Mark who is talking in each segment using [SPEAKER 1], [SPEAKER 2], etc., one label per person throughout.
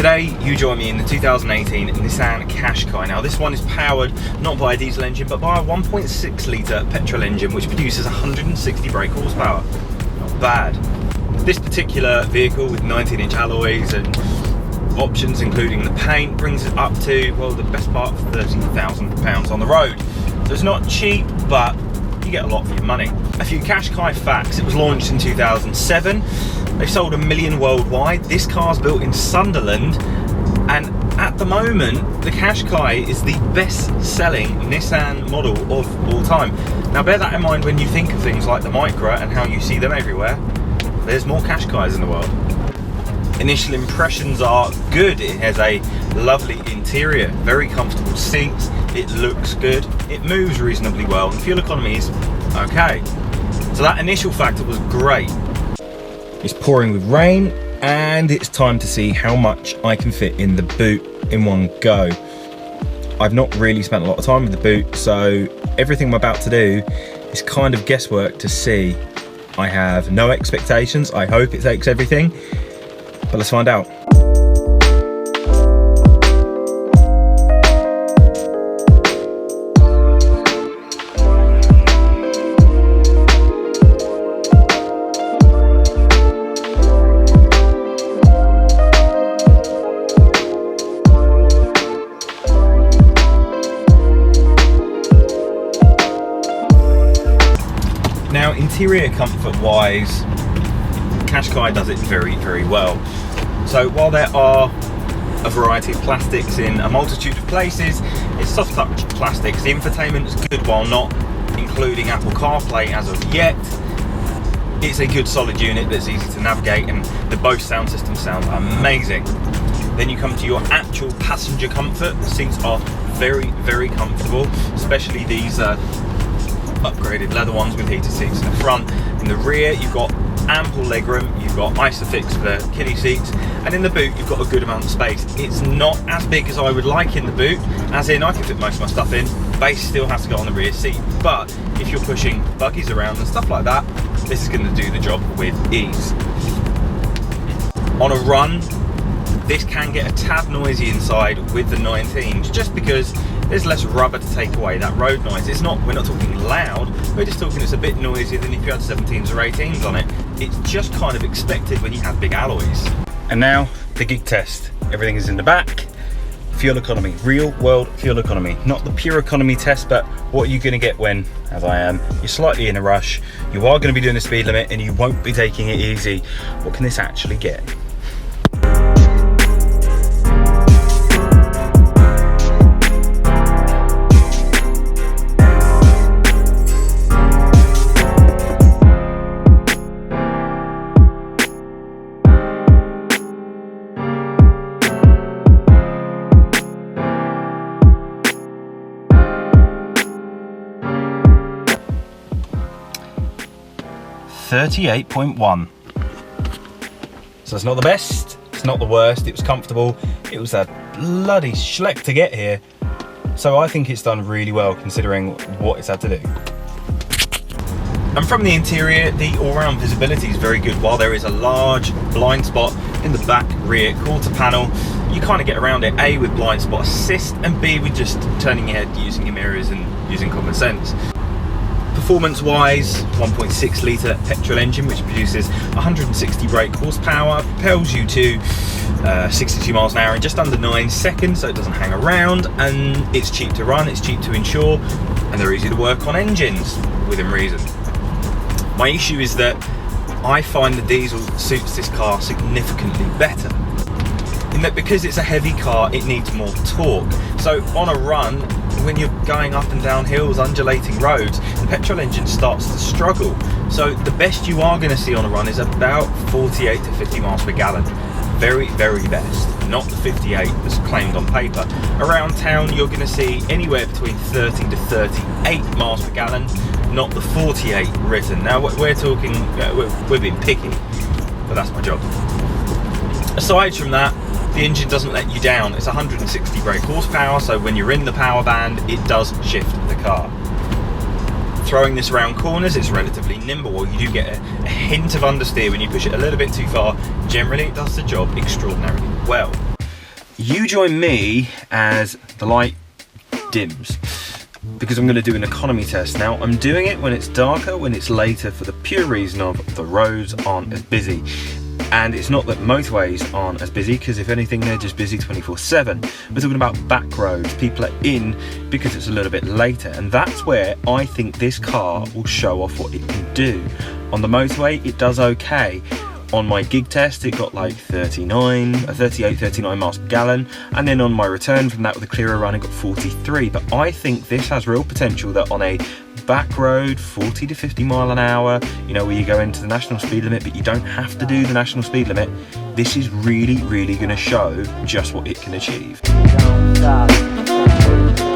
[SPEAKER 1] Today you join me in the 2018 Nissan Qashqai. Now this one is powered not by a diesel engine but by a 1.6 litre petrol engine which produces 160 brake horsepower. Not bad. This particular vehicle with 19-inch alloys and options including the paint brings it up to, well, the best part of £30,000 on the road. So it's not cheap, but you get a lot for your money. A few Qashqai facts: it was launched in 2007. They've sold 1 million worldwide. This car's built in Sunderland, and at the moment the Qashqai is the best-selling Nissan model of all time. Now bear that in mind when you think of things like the Micra and how you see them everywhere. There's more Qashqais in the world. Initial impressions are good. It has a lovely interior, very comfortable seats, it looks good, it moves reasonably well, and fuel economy is okay. So that initial factor was great. It's pouring with rain and it's time to see how much I can fit in the boot in one go. I've not really spent a lot of time with the boot, so everything I'm about to do is kind of guesswork to see. I have no expectations. I hope it takes everything, but let's find out. Now, interior comfort wise, Qashqai does it very, very well. So while there are a variety of plastics in a multitude of places, it's soft touch plastics. The infotainment is good while not including Apple CarPlay as of yet. It's a good solid unit that's easy to navigate, and the Bose sound system sounds amazing. Then you come to your actual passenger comfort. The seats are very, very comfortable, especially these upgraded leather ones with heated seats in the front. In the rear you've got ample legroom, you've got Isofix for kiddie seats, and in the boot you've got a good amount of space. It's not as big as I would like in the boot, as in I can fit most of my stuff in. Base still has to go on the rear seat, but if you're pushing buggies around and stuff like that, this is going to do the job with ease. On a run, this can get a tad noisy inside with the 19s, just because there's less rubber to take away that road noise. We're not talking loud, we're just talking it's a bit noisier than if you had 17s or 18s on it. It's just kind of expected when you have big alloys. And now, the gig test. Everything is in the back. Fuel economy, real world fuel economy. Not the pure economy test, but what are you gonna get when, as I am, you're slightly in a rush, you are gonna be doing the speed limit and you won't be taking it easy. What can this actually get? .1. So it's not the best, it's not the worst, it was comfortable, it was a bloody schleck to get here. So I think it's done really well considering what it's had to do. And from the interior, the all-round visibility is very good. While there is a large blind spot in the back rear quarter panel, you kind of get around it, A, with blind spot assist, and B, with just turning your head, using your mirrors and using common sense. Performance-wise, 1.6 litre petrol engine which produces 160 brake horsepower, propels you to 62 miles an hour in just under 9 seconds, so it doesn't hang around, and it's cheap to run, it's cheap to insure, and they're easy to work on engines within reason. My issue is that I find the diesel suits this car significantly better, in that because it's a heavy car it needs more torque. So on a run, when you're going up and down hills, undulating roads, the petrol engine starts to struggle. So the best you are going to see on a run is about 48 to 50 miles per gallon. Very, very best, not the 58 that's claimed on paper. Around town you're going to see anywhere between 30 to 38 miles per gallon, not the 48 written. Now we're talking, we're being picky, but that's my job. Aside from that, the engine doesn't let you down. It's 160 brake horsepower, so when you're in the power band, it does shift the car. Throwing this around corners, it's relatively nimble. You do get a hint of understeer when you push it a little bit too far. Generally, it does the job extraordinarily well. You join me as the light dims, because I'm going to do an economy test. Now, I'm doing it when it's darker, when it's later, for the pure reason of the roads aren't as busy. And it's not that motorways aren't as busy, because if anything, they're just busy 24/7. We're talking about back roads. People are in because it's a little bit later, and that's where I think this car will show off what it can do. On the motorway, it does okay. On my gig test, it got like 38, 39 miles per gallon, and then on my return from that with a clearer run, it got 43. But I think this has real potential that on a back road, 40 to 50 mile an hour, you know, where you go into the national speed limit, but you don't have to do the national speed limit, this is really, really going to show just what it can achieve.
[SPEAKER 2] Don't stop. Don't stop.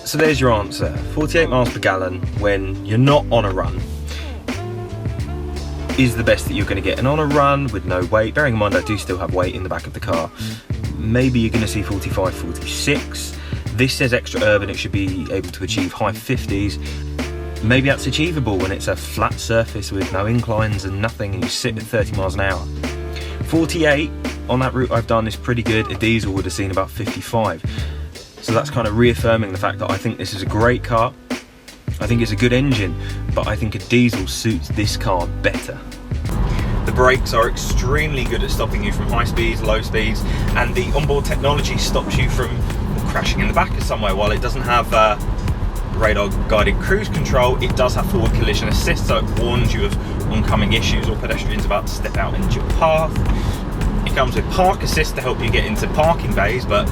[SPEAKER 1] So there's your answer. 48 miles per gallon when you're not on a run is the best that you're going to get. And on a run with no weight, bearing in mind I do still have weight in the back of the car, maybe you're going to see 45, 46. This says extra urban, it should be able to achieve high 50s. Maybe that's achievable when it's a flat surface with no inclines and nothing, and you sit at 30 miles an hour. 48 on that route I've done is pretty good. A diesel would have seen about 55. So that's kind of reaffirming the fact that I think this is a great car. I think it's a good engine, but I think a diesel suits this car better. The brakes are extremely good at stopping you from high speeds, low speeds, and the onboard technology stops you from crashing in the back of somewhere. While it doesn't have radar guided cruise control, it does have forward collision assist, so it warns you of oncoming issues or pedestrians about to step out into your path. It comes with park assist to help you get into parking bays, but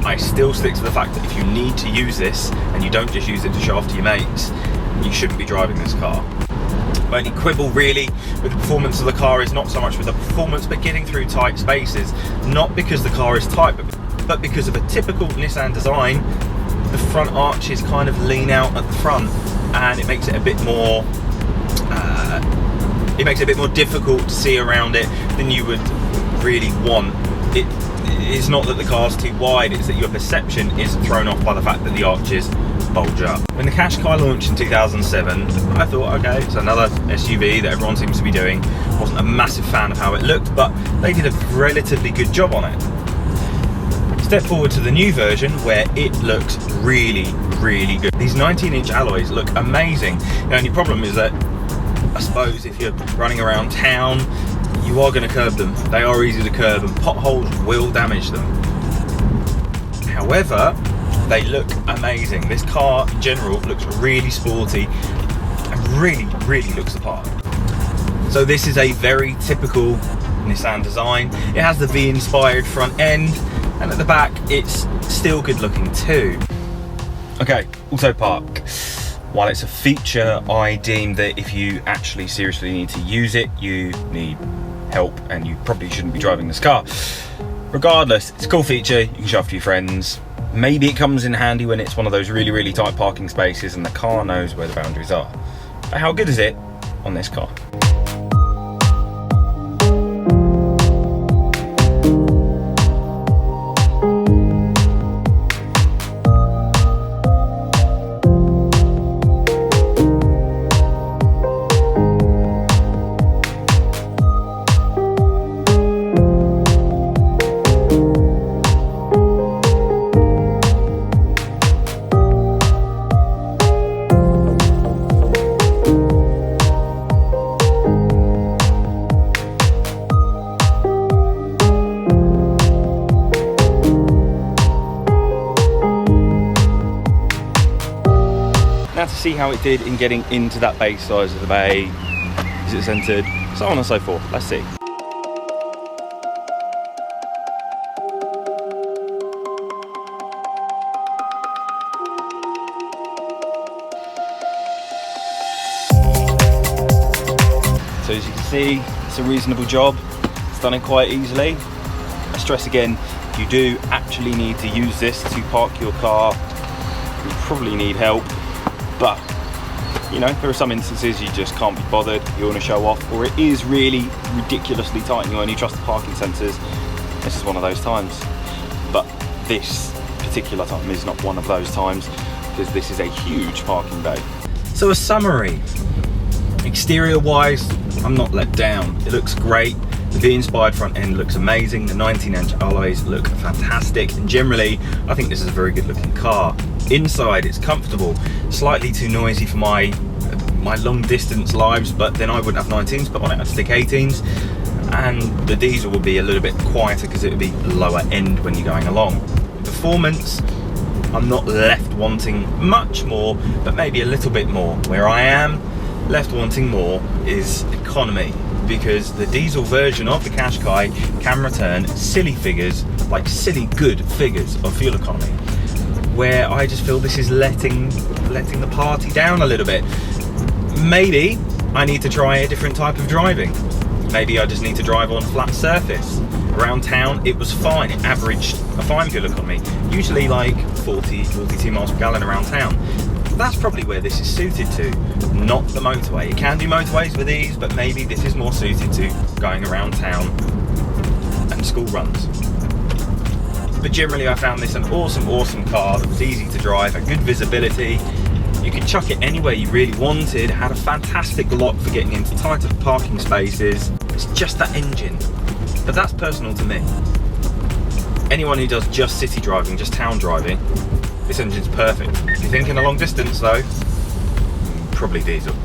[SPEAKER 1] I still stick to the fact that if you need to use this and you don't just use it to show off to your mates, you shouldn't be driving this car. My only quibble really with the performance of the car is not so much with the performance, but getting through tight spaces. Not because the car is tight, but because of a typical Nissan design, the front arches kind of lean out at the front, and it makes it a bit more difficult to see around it than you would really want. It's not that the car's too wide, it's that your perception is thrown off by the fact that the arches bulge up. When the Qashqai launched in 2007, I thought, okay, it's another SUV that everyone seems to be doing. Wasn't a massive fan of how it looked, but they did a relatively good job on it. Step forward to the new version where it looks really, really good. These 19-inch alloys look amazing. The only problem is that, I suppose, if you're running around town, you are going to curb them. They are easy to curb, and potholes will damage them. However, they look amazing. This car in general looks really sporty and really, really looks the part. So this is a very typical Nissan design. It has the V-inspired front end, and at the back it's still good looking too. Okay, auto park. While it's a feature, I deem that if you actually seriously need to use it, you need help, and you probably shouldn't be driving this car. Regardless, it's a cool feature, you can show off to your friends. Maybe it comes in handy when it's one of those really, really tight parking spaces and the car knows where the boundaries are. But how good is it on this car? Now to see how it did in getting into that base size of the bay, is it centered, so on and so forth. Let's see. So as you can see, it's a reasonable job. It's done it quite easily. I stress again, if you do actually need to use this to park your car, you probably need help. But you know, there are some instances you just can't be bothered, you want to show off, or it is really ridiculously tight and you only trust the parking sensors. This is one of those times. But this particular time is not one of those times, because this is a huge parking bay. So a summary. Exterior wise, I'm not let down. It looks great. The V-inspired front end looks amazing. The 19-inch alloys look fantastic. And generally, I think this is a very good looking car. Inside, it's comfortable. Slightly too noisy for my long distance lives, but then I wouldn't have 19s, but on it I'd stick 18s. And the diesel will be a little bit quieter because it would be lower end when you're going along. Performance, I'm not left wanting much more, but maybe a little bit more. Where I am left wanting more is economy, because the diesel version of the Qashqai can return silly figures, like silly good figures of fuel economy, where I just feel this is letting the party down a little bit. Maybe I need to try a different type of driving. Maybe I just need to drive on flat surface. Around town, it was fine. It averaged a fine fuel economy, usually like 40, 42 miles per gallon around town. That's probably where this is suited to, not the motorway. You can do motorways with ease, but maybe this is more suited to going around town and school runs. But generally I found this an awesome car that was easy to drive, had good visibility. You could chuck it anywhere you really wanted, had a fantastic lock for getting into tighter parking spaces. It's just that engine. But that's personal to me. Anyone who does just city driving, just town driving, this engine's perfect. If you're thinking a long distance though, probably diesel.